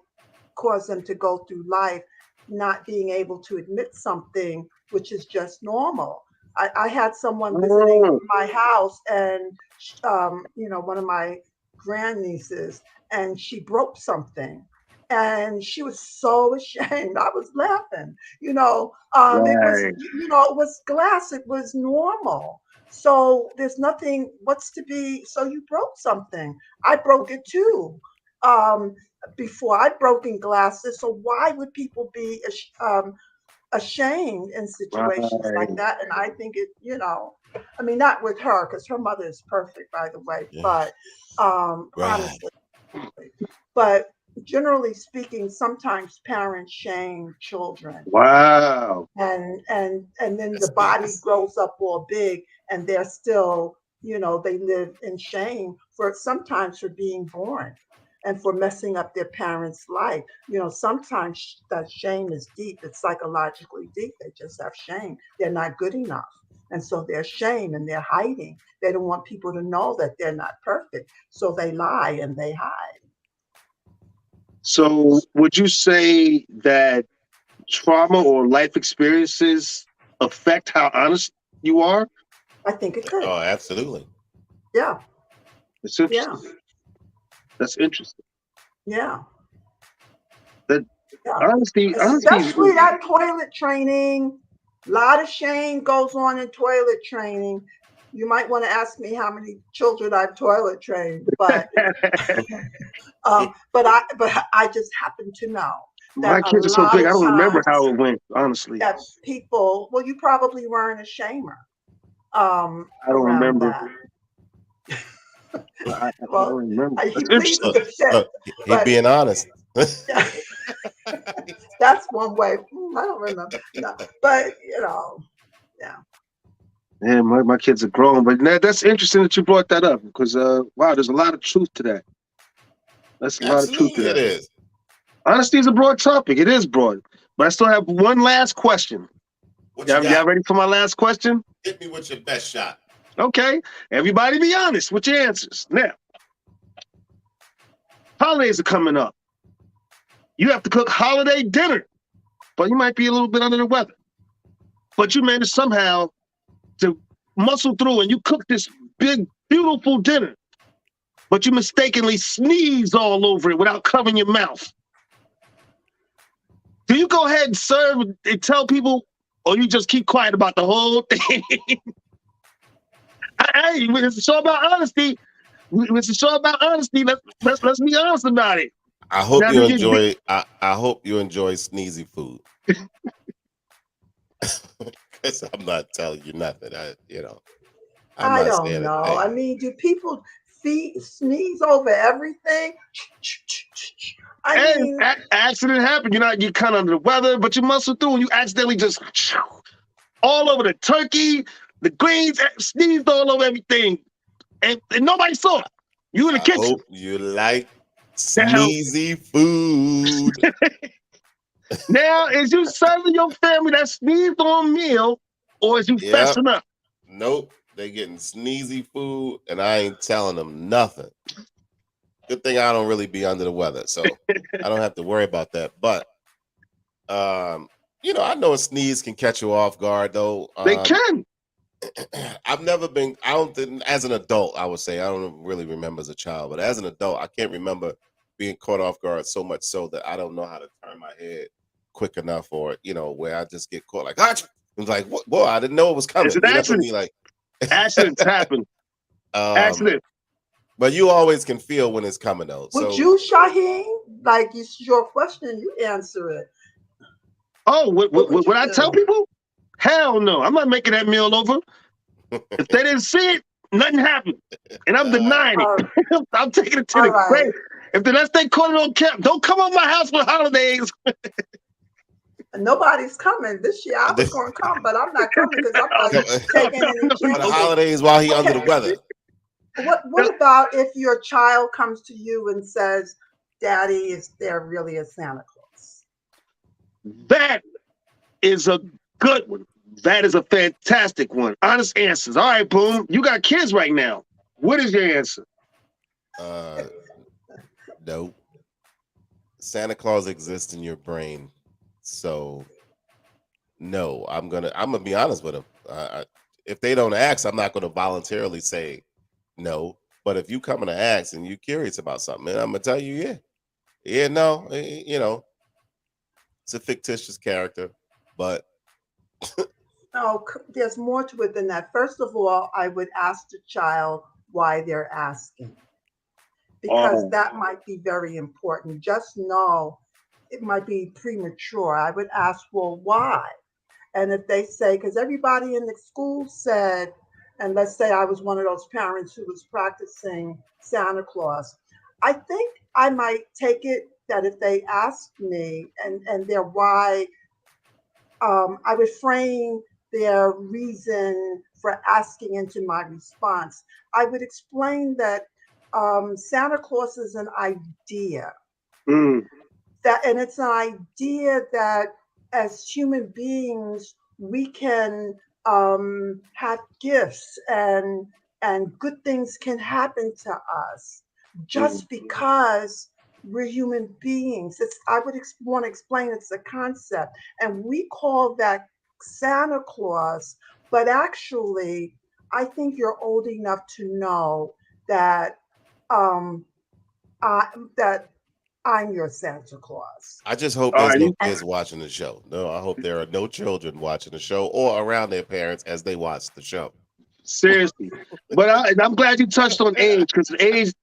cause them to go through life not being able to admit something which is just normal. I had someone visiting my house, and one of my grandnieces, and she broke something, and she was so ashamed. I was laughing. It was, it was glass. It was normal. So there's nothing. What's to be? So you broke something. I broke it too. Before I'd broken glasses. So why would people be ashamed in situations like that? And I think not with her, because her mother is perfect, by the way, but honestly, but generally speaking, sometimes parents shame children. Wow. And then the body grows up all big, and they're still, they live in shame sometimes for being born and for messing up their parents' life. Sometimes that shame is deep. It's psychologically deep. They just have shame. They're not good enough. And so they're ashamed and they're hiding. They don't want people to know that they're not perfect. So they lie and they hide. So would you say that trauma or life experiences affect how honest you are? I think it could. Oh, absolutely. Yeah. It's interesting. Yeah. That's interesting. Yeah. Honesty, especially that toilet training. A lot of shame goes on in toilet training. You might want to ask me how many children I've toilet trained, but I just happen to know that my kids are so big. I don't remember how it went, honestly. That people, you probably weren't a shamer. I don't remember. I don't remember. He's being honest. That's one way. I don't remember. No, but yeah. Yeah, my kids are grown, but that's interesting that you brought that up, because wow, there's a lot of truth to that. That's a lot of truth to that. It is. Honesty is a broad topic. It is broad, but I still have one last question. Y'all ready for my last question? Hit me with your best shot. Okay, everybody be honest with your answers. Now, holidays are coming up. You have to cook holiday dinner, but you might be a little bit under the weather. But you managed somehow to muscle through, and you cook this big, beautiful dinner, but you mistakenly sneeze all over it without covering your mouth. Do you go ahead and serve and tell people, or you just keep quiet about the whole thing? Hey, it's a show about honesty. It's a show about honesty. Let's be honest about it. I hope Now, you do you- enjoy. I hope you enjoy sneezy food. Because I'm not telling you nothing. I'm I not don't saying know. a thing. I mean, do people sneeze over everything? I Hey, mean, accident happened. You're kind of under the weather, but you muscle through and you accidentally just all over the turkey, the greens, sneezed all over everything, and nobody saw it. You in the I kitchen. hope you like Now- sneezy food. Now, is you serving your family that sneezed on meal, or is you Yep. fessing up? Nope, they getting sneezy food, and I ain't telling them nothing. Good thing I don't really be under the weather, so I don't have to worry about that. But I know a sneeze can catch you off guard, though. They can. I've never been. I don't think, as an adult, I would say I don't really remember as a child, but as an adult, I can't remember being caught off guard so much so that I don't know how to turn my head quick enough, or where I just get caught like, ah! I'm like, what? Boy, I didn't know it was coming. It's an You know what I accident. mean? Like, Accidents happen. Accident. But you always can feel when it's coming, though. would So you, Shaheen? Like, it's your question, you answer it. Oh, What would would you I do? tell people? Hell no. I'm not making that meal over. If they didn't see it, nothing happened. And I'm denying it. I'm taking it to All the right. grave. If the next day call it on camp, don't come on my house for holidays. Nobody's coming this year. I was going to come, but I'm not coming because I'm not taking any for the chances. holidays while he under the weather. What about if your child comes to you and says, "Daddy, is there really a Santa Claus?" That is a good one. That is a fantastic one. Honest answers. All right, Boom. You got kids right now. What is your answer? No. Santa Claus exists in your brain, so no. I'm gonna be honest with them. If they don't ask, I'm not gonna voluntarily say no. But if you come and ask and you're curious about something, and I'm gonna tell you, no, it's a fictitious character, but No, there's more to it than that. First of all, I would ask the child why they're asking, because that might be very important. Just know it might be premature. I would ask, well, why? And if they say, because everybody in the school said, and let's say I was one of those parents who was practicing Santa Claus, I think I might take it that if they asked me and their why, I would frame their reason for asking into my response. I would explain that Santa Claus is an idea. And it's an idea that as human beings, we can have gifts and good things can happen to us just because we're human beings. I would want to explain it's a concept, and we call that Santa Claus, but actually, I think you're old enough to know that that I'm your Santa Claus. I just hope there's no kids watching the show. No, I hope there are no children watching the show or around their parents as they watch the show. Seriously. But I'm glad you touched on age, because age,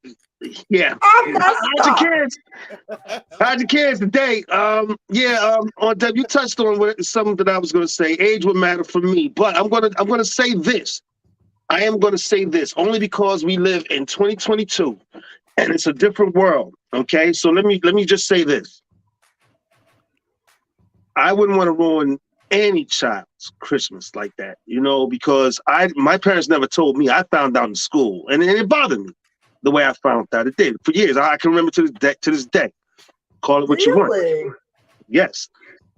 yeah. How'd your kids? How'd your kids today? On Deb, you touched on something that I was going to say. Age would matter for me, but I'm gonna say this. I am going to say this only because we live in 2022, and it's a different world. Okay, so let me just say this. I wouldn't want to ruin any child's Christmas like that, because my parents never told me. I found out in school, and it bothered me the way I found out. It did for years. I can remember to this day. Call it what you want. Yes.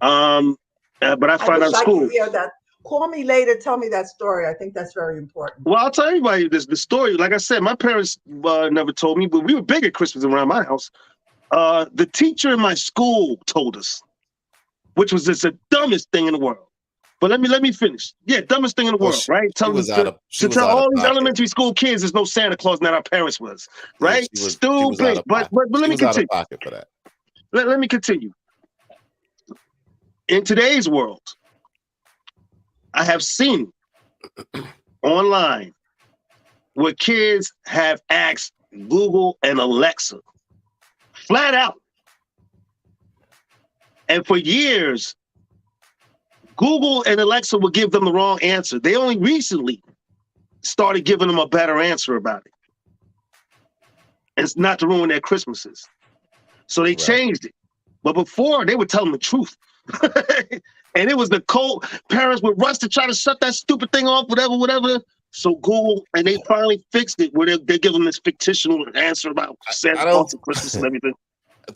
But I found out in school. Hear that. Call me later. Tell me that story. I think that's very important. Well, I'll tell everybody the story. Like I said, my parents never told me, but we were big at Christmas around my house. The teacher in my school told us, which was just the dumbest thing in the world. But let me finish. Yeah, dumbest thing in the world, right? Tell all these elementary school kids there's no Santa Claus, and that our parents was, right? Stupid. But let me continue. Pocket for that. Let me continue. in today's world, I have seen online where kids have asked Google and Alexa flat out. And for years, Google and Alexa would give them the wrong answer. They only recently started giving them a better answer about it. And it's not to ruin their Christmases. So they changed it. But before, they would tell them the truth. And it was the cold. Parents would rush to try to shut that stupid thing off, whatever. So Google, and they finally fixed it where they give them this fictional answer about Santa Claus and Christmas and everything.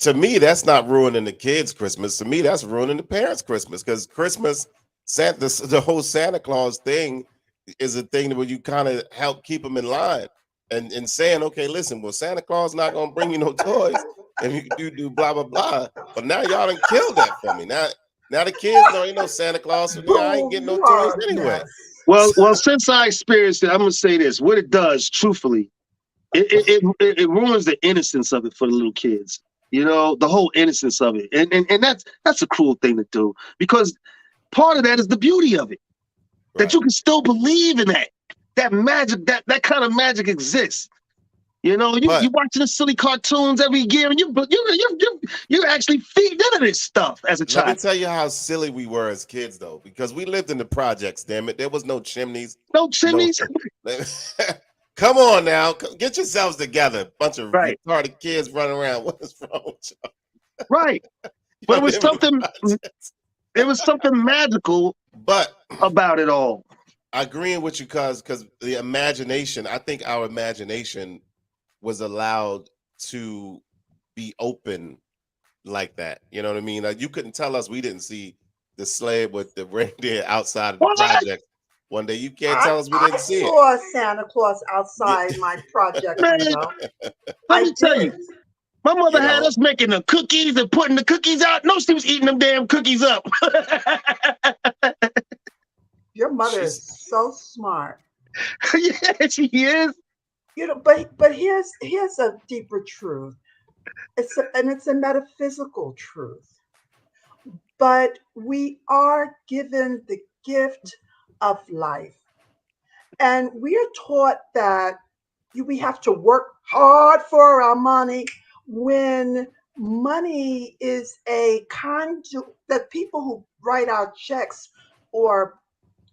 To me, that's not ruining the kids' Christmas. To me, that's ruining the parents' Christmas, because Christmas, the whole Santa Claus thing is a thing where you kind of help keep them in line and saying, okay, listen, well, Santa Claus not going to bring you no toys and you do blah, blah, blah. But now y'all done killed that for me. Now the kids know ain't no Santa Claus, so I ain't getting no toys anyway. Well, since I experienced it, I'm gonna say this: what it does, truthfully, it ruins the innocence of it for the little kids. You know, the whole innocence of it, and that's a cruel thing to do, because part of that is the beauty of it, that you can still believe in that magic, that kind of magic exists. You know, you watching the silly cartoons every year, and you're actually feeding into this stuff as a child. Let me tell you how silly we were as kids, though, because we lived in the projects. Damn it, there was no chimneys. No chimneys. Come on now, get yourselves together. Bunch of retarded kids running around. What is wrong with y'all? Right, but it was something. It was something magical, about it all. Agreeing with you, because the imagination. I think our imagination was allowed to be open like that. You know what I mean? Like, you couldn't tell us we didn't see the sled with the reindeer outside of the project one day. You can't tell us we didn't see it. I saw Santa Claus outside my project. Man, let me tell you, my mother had us making the cookies and putting the cookies out. No, she was eating them damn cookies up. Your mother is so smart. Yeah, she is. You know, but here's a deeper truth. It's a metaphysical truth. But we are given the gift of life, and we are taught that we have to work hard for our money, when money is a conduit. That people who write out checks or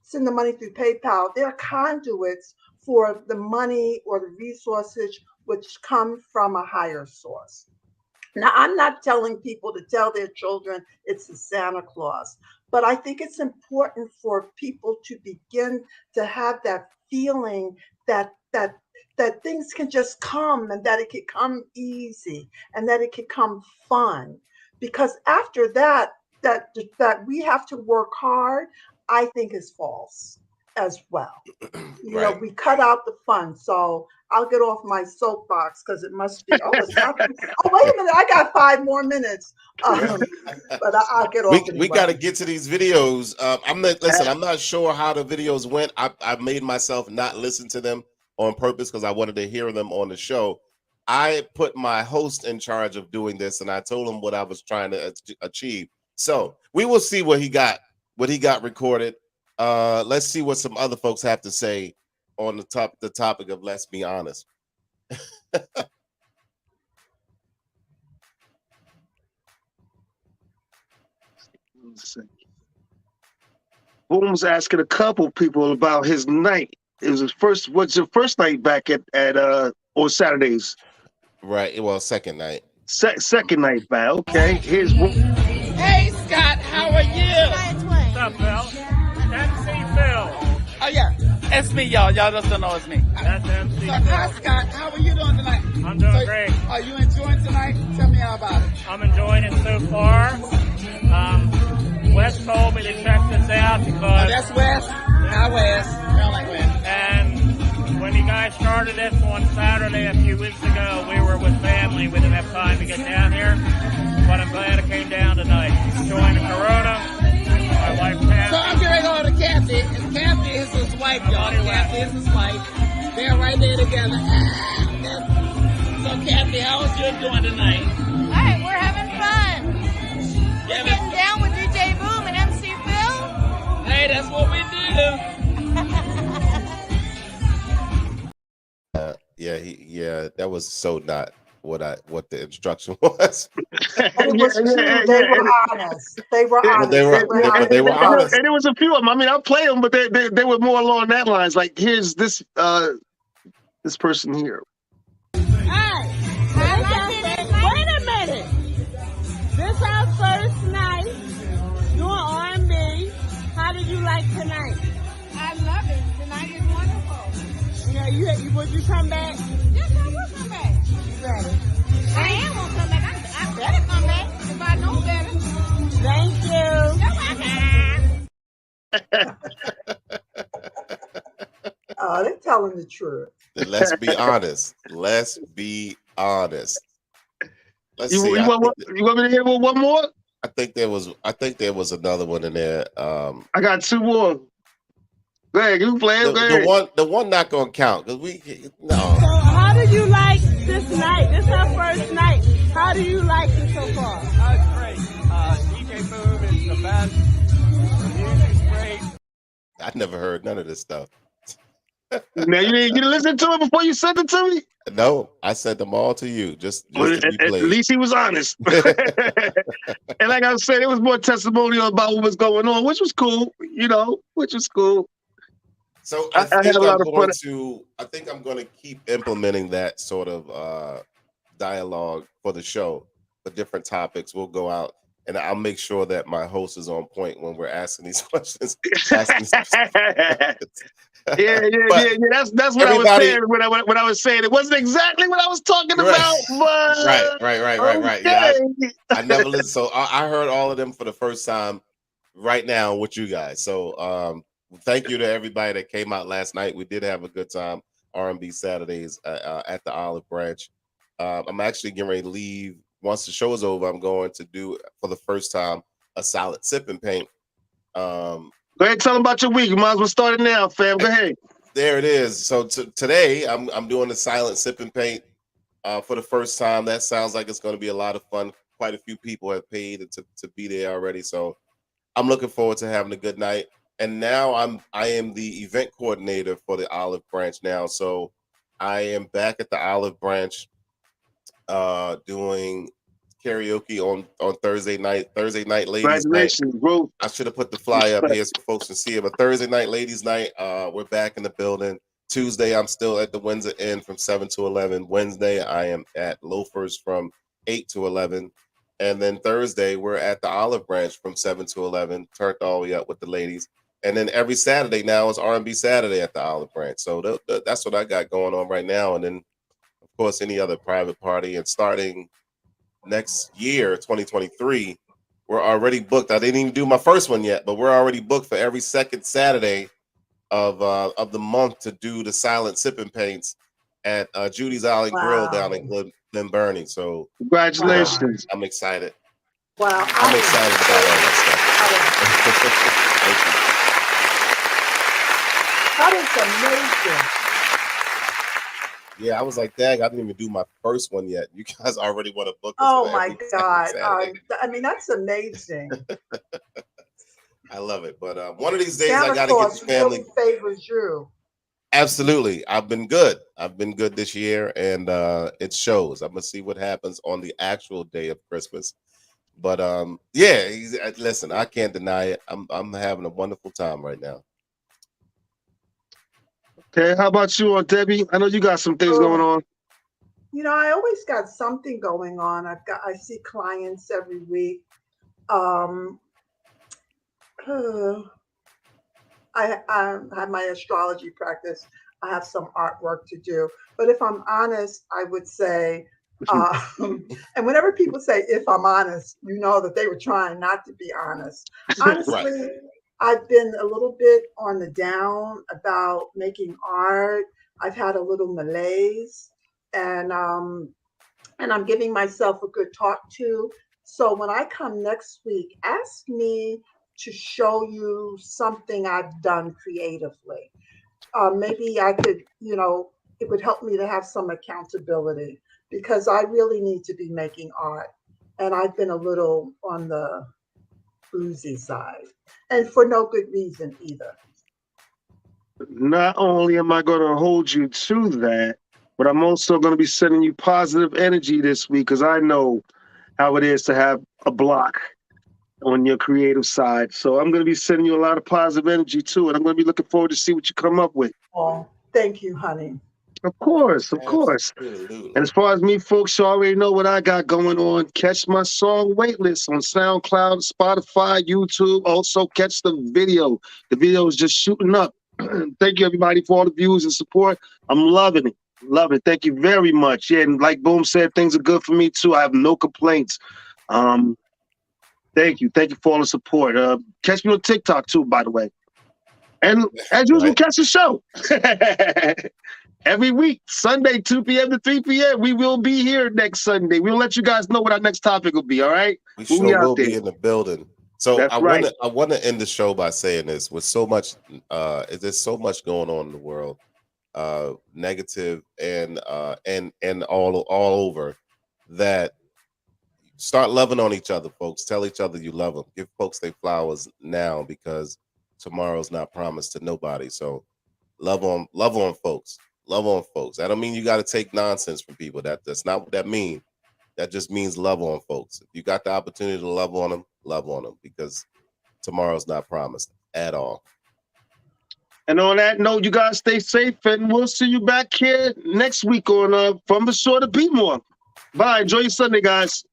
send the money through PayPal, they're conduits for the money or the resources which come from a higher source. Now, I'm not telling people to tell their children it's the Santa Claus, but I think it's important for people to begin to have that feeling that things can just come, and that it can come easy, and that it can come fun. Because after that we have to work hard, I think is false as well. You know, we cut out the fun. So I'll get off my soapbox, because it must be. Oh, it's not, oh, wait a minute! I got 5 more minutes. But I'll get off. We got to get to these videos. I'm not sure how the videos went. I made myself not listen to them on purpose because I wanted to hear them on the show. I put my host in charge of doing this, and I told him what I was trying to achieve. So we will see what he got recorded. Let's see what some other folks have to say on the topic of Let's Be Honest. Boom was asking a couple people about his night. It was his first. What's your first night back at or Saturdays? Right. Well, second night. Second night back. Okay. Here's one. Hey, Scott. How are you? What's up, Phil? MC Phil. Oh, yeah. It's me, y'all. Y'all just don't know it's me. That's MC So, Phil. hi, Scott. How are you doing tonight? I'm doing great. Are you enjoying tonight? Tell me all about it. I'm enjoying it so far. Wes told me to check this out Oh, because, that's Wes. Hi, Wes. I don't like Wes. and when you guys started this on Saturday a few weeks ago, we were with family. We didn't have time to get down here, but I'm glad I came down tonight. Enjoying the Corona. My wife, Kathy. So I'm getting ready to go to Kathy. And Kathy is his wife, y'all. Kathy is his wife. They're right there together. So, Kathy, how was you doing tonight? All right, we're having fun. We're getting down with DJ Boom and Yeah, that was so not what the instruction was. But it was true. They were honest. They were honest. They were honest. And there was a few of them. I mean, I'll play them, but they were more along that lines. Like, here's this person here. Hey, wait a minute. This our first night doing R&B. How did you like tonight? I love it. Tonight is wonderful. Yeah, would you come back? Yes, I will come back. You ready? I am going to come back. I better come back if I know better. Thank you. Oh, they're telling the truth. Let's be honest. Let's be honest. Let's You see. want me to hit one more? I think there was another one in there. I got two more. Go ahead, you play it. The one not gonna count because no. So how did you like this night? This is our first night. How do you like it so far? It's great. DJ Boom is the best. The music's great. I never heard none of this stuff. Now you didn't listen to it before you sent it to me? No, I sent them all to you. Just to be At played. least he was honest. And like I said, it was more testimonial about what was going on, which was cool, which was cool. So I had a lot of fun. I think I'm going to keep implementing that sort of dialogue for the show, for different topics. We'll go out and I'll make sure that my host is on point when we're asking these questions. Yeah. That's what I was saying when I was saying it wasn't exactly what I was talking about, but right. Yeah, I never listened, so I heard all of them for the first time right now with you guys. So thank you to everybody that came out last night. We did have a good time. R&B Saturdays at the Olive Branch. I'm actually getting ready to leave. Once the show is over, I'm going to do for the first time a silent sip and paint. Go ahead, tell them about your week. You might as well start it now, fam. Go ahead. There it is. So today I'm doing the silent sip and paint for the first time. That sounds like it's going to be a lot of fun. Quite a few people have paid to be there already. So I'm looking forward to having a good night. And now I am the event coordinator for the Olive Branch now. So I am back at the Olive Branch doing karaoke on Thursday night. Thursday night ladies night. Bro. I should have put the flyer up here so folks can see it. But Thursday night ladies night, we're back in the building. Tuesday, I'm still at the Windsor Inn from 7 to 11. Wednesday, I am at Loafers from 8 to 11. And then Thursday, we're at the Olive Branch from 7 to 11, turned all the way up with the ladies. And then every Saturday now is R&B Saturday at the Olive Branch. So that's what I got going on right now. And then, of course, any other private party. And starting next year, 2023, we're already booked. I didn't even do my first one yet, but we're already booked for every second Saturday of the month to do the silent sipping paints at Judy's Island Grill down in Glen Burnie. So congratulations. I'm excited. Wow. I'm excited about all that stuff. That is amazing. Yeah, I was like, dang, I didn't even do my first one yet. You guys already want to book this. Oh my God. I mean, that's amazing. I love it. But one of these days I got to get the family. Really favors you. Absolutely. I've been good. I've been good this year, and it shows. I'm going to see what happens on the actual day of Christmas. But yeah, listen, I can't deny it. I'm having a wonderful time right now. Okay, how about you, Debbie? I know you got some things going on. I always got something going on. I see clients every week. I have my astrology practice. I have some artwork to do. But if I'm honest, I would say, and whenever people say, if I'm honest, you know that they were trying not to be honest. Honestly, right. I've been a little bit on the down about making art. I've had a little malaise, and I'm giving myself a good talk to. So when I come next week, ask me to show you something I've done creatively. Maybe I could, it would help me to have some accountability, because I really need to be making art. And I've been a little on the bluesy side, and for no good reason either. Not only am I going to hold you to that, but I'm also going to be sending you positive energy this week because I know how it is to have a block on your creative side. So I'm going to be sending you a lot of positive energy too, and I'm going to be looking forward to see what you come up with. Oh, thank you, honey. Of course, of course. Absolutely. And as far as me, folks, you already know what I got going on. Catch my song Waitlist on SoundCloud, Spotify, YouTube. Also, catch the video. The video is just shooting up. Thank you, everybody, for all the views and support. I'm loving it. Love it. Thank you very much. Yeah, and like Boom said, things are good for me, too. I have no complaints. Thank you. Thank you for all the support. Catch me on TikTok, too, by the way. And as usual, catch the show. Every week, Sunday, 2 p.m. to 3 p.m. We will be here next Sunday. We'll let you guys know what our next topic will be, all right? We sure will be in the building. So That's I right. want to end the show by saying this: with so much, there's so much going on in the world, negative and all over, that start loving on each other, folks. Tell each other you love them. Give folks their flowers now, because tomorrow's not promised to nobody. So love on folks. Love on folks. I don't mean you got to take nonsense from people. That's not what that means. That just means love on folks. If you got the opportunity to love on them, because tomorrow's not promised at all. And on that note, you guys stay safe, and we'll see you back here next week on From the Shore to Be More. Bye. Enjoy your Sunday, guys.